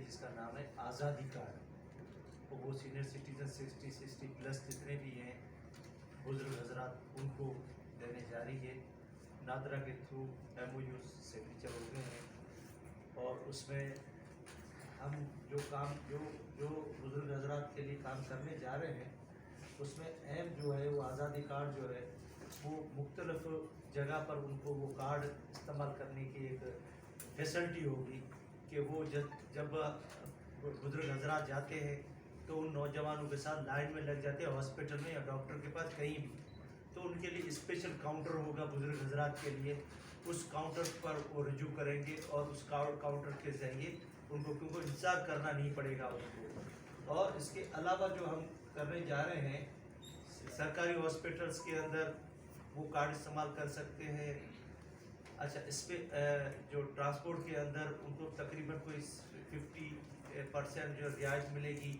جس کا نام ہے آزادی کارڈ، وہ سینئر سٹیزن 60 پلس جتنے بھی ہیں بزرگ حضرات ان کو دینے جا رہی ہے۔ نادرا کے تھرو MOU سگنیچر ہو گئے ہیں اور اس میں ہم جو بزرگ حضرات کے لیے کام کرنے جا رہے ہیں اس میں اہم جو ہے وہ آزادی کارڈ جو ہے وہ مختلف جگہ پر ان کو وہ کارڈ استعمال کرنے کی ایک فیسلٹی ہوگی کہ وہ جب بزرگ حضرات جاتے ہیں تو ان نوجوانوں کے ساتھ لائن میں لگ جاتے ہیں ہاسپٹل میں یا ڈاکٹر کے پاس کہیں بھی، تو ان کے لیے اسپیشل کاؤنٹر ہوگا بزرگ حضرات کے لیے، اس کاؤنٹر پر وہ رجوع کریں گے اور اس کاؤنٹر کے ذریعے ان کو کیونکہ انتظار کرنا نہیں پڑے گا ان کو۔ اور اس کے علاوہ جو ہم کرنے جا رہے ہیں سرکاری ہاسپٹلس کے اندر وہ کارڈ استعمال کر سکتے ہیں۔ اچھا، اس پہ جو ٹرانسپورٹ کے اندر ان کو تقریباً کوئی 50% جو رعایت ملے گی۔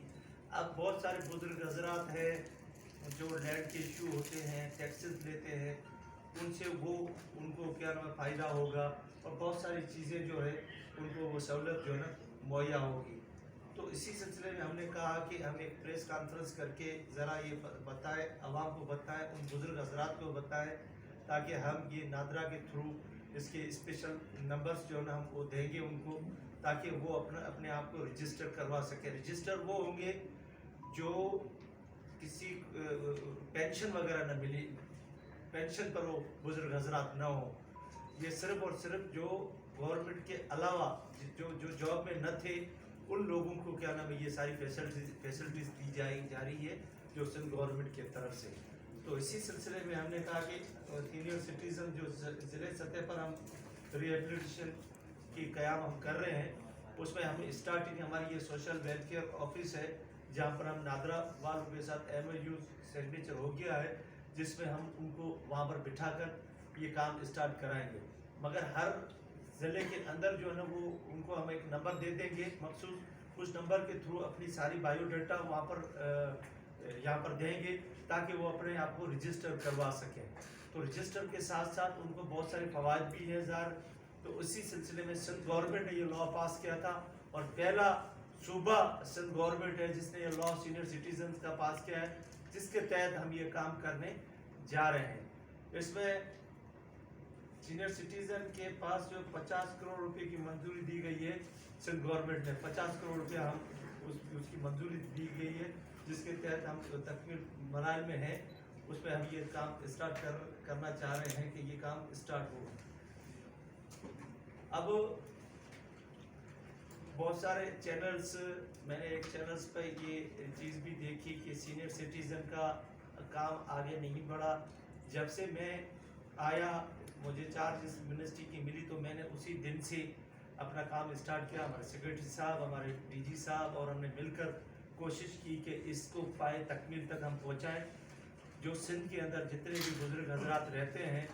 اب بہت سارے بزرگ حضرات ہیں جو لینڈ کے ایشو ہوتے ہیں، ٹیکسز لیتے ہیں، ان سے ان کو کیا نام فائدہ ہوگا اور بہت ساری چیزیں جو ہے ان کو وہ سہولت جو ہے نا مہیا ہوگی۔ تو اسی سلسلے میں ہم نے کہا کہ ہم ایک پریس کانفرنس کر کے ذرا یہ بتائیں، عوام کو بتائیں، ان بزرگ حضرات کو بتائیں، تاکہ ہم یہ نادرا کے تھرو اس کے اسپیشل نمبرز جو ہے نا ہم کو دیں گے ان کو، تاکہ وہ اپنے آپ کو رجسٹر کروا سکیں۔ رجسٹر وہ ہوں گے جو کسی پینشن وغیرہ نہ ملی، پینشن پر وہ بزرگ حضرات نہ ہوں، یہ صرف اور صرف جو گورنمنٹ کے علاوہ جو جاب میں نہ تھے ان لوگوں کو کیا نام ہے یہ ساری فیسلٹیز دی جا رہی ہے جو سندھ گورنمنٹ کی طرف سے۔ تو اسی سلسلے میں ہم نے کہا کہ سینئر سٹیزن جو ضلع سطح پر ہم ریہیبلیٹیشن کی قیام ہم کر رہے ہیں، اس میں ہم اسٹارٹنگ ہماری یہ سوشل ویلفیئر آفس ہے جہاں پر ہم نادرا والوں کے ساتھ MOU سگنیچر ہو گیا ہے، جس میں ہم ان کو وہاں پر بٹھا کر یہ کام اسٹارٹ کرائیں گے۔ مگر ہر ضلع کے اندر جو ہے نا وہ ان کو ہم ایک نمبر دے دیں گے مخصوص، اس نمبر کے تھرو اپنی ساری بایو ڈیٹا وہاں پر یہاں پر دیں گے تاکہ وہ اپنے آپ کو رجسٹر کروا سکیں۔ تو رجسٹر کے ساتھ ساتھ ان کو بہت سارے فوائد بھی ہیں ظاہر۔ تو اسی سلسلے میں سندھ گورنمنٹ نے یہ لا پاس کیا تھا اور پہلا صوبہ سندھ گورنمنٹ ہے جس نے یہ لا سینئر سٹیزنز کا پاس کیا ہے، جس کے تحت ہم یہ کام کرنے جا رہے ہیں۔ اس میں سینئر سٹیزن کے پاس جو 50 کروڑ روپے کی منظوری دی گئی ہے، سندھ گورنمنٹ نے 50 کروڑ روپے ہم اس کی منظوری دی گئی ہے، جس کے تحت ہم تکمیل مراحل میں ہیں۔ اس پہ ہم یہ کام اسٹارٹ کرنا چاہ رہے ہیں کہ یہ کام اسٹارٹ ہو۔ اب بہت سارے چینلز، میں نے ایک چینلز پہ یہ چیز بھی دیکھی کہ سینئر سٹیزن کا کام آگے نہیں بڑھا۔ جب سے میں آیا مجھے چارج اس منسٹری کی ملی تو میں نے اسی دن سے اپنا کام اسٹارٹ کیا۔ ہمارے سیکریٹری صاحب، ہمارے DG صاحب اور ہم نے مل کر کوشش کی کہ اس کو پائے تکمیل تک ہم پہنچائیں، جو سندھ کے اندر جتنے بھی بزرگ حضرات رہتے ہیں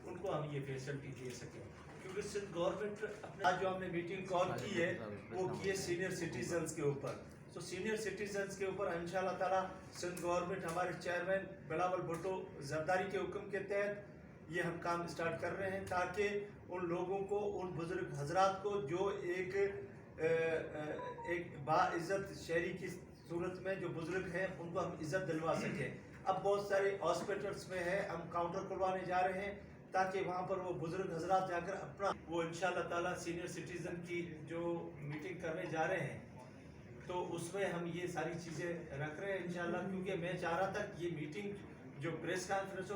ان کو ہم یہ فیسلٹی دے سکیں، کیونکہ سندھ گورنمنٹ آج جو ہم نے میٹنگ کال کی ہے وہ کی ہے سینئر سٹیزنز کے اوپر۔ تو سینئر سٹیزنز کے اوپر انشاءاللہ تعالیٰ سندھ گورنمنٹ ہمارے چیئرمین بلاول بھٹو زرداری کے حکم کے تحت یہ ہم کام اسٹارٹ کر رہے ہیں، تاکہ ان لوگوں کو، ان بزرگ حضرات کو جو ایک باعزت شہری کی صورت میں جو بزرگ ہیں ان کو ہم عزت دلوا سکیں۔ اب بہت سارے ہاسپٹلس میں ہے، ہم کاؤنٹر کھلوانے جا رہے ہیں تاکہ وہاں پر وہ بزرگ حضرات جا کر اپنا وہ انشاءاللہ تعالیٰ سینئر سٹیزن کی جو میٹنگ کرنے جا رہے ہیں تو اس میں ہم یہ ساری چیزیں رکھ رہے ہیں انشاءاللہ، کیونکہ میں چاہ رہا تھا کہ یہ میٹنگ جو پریس کانفرنس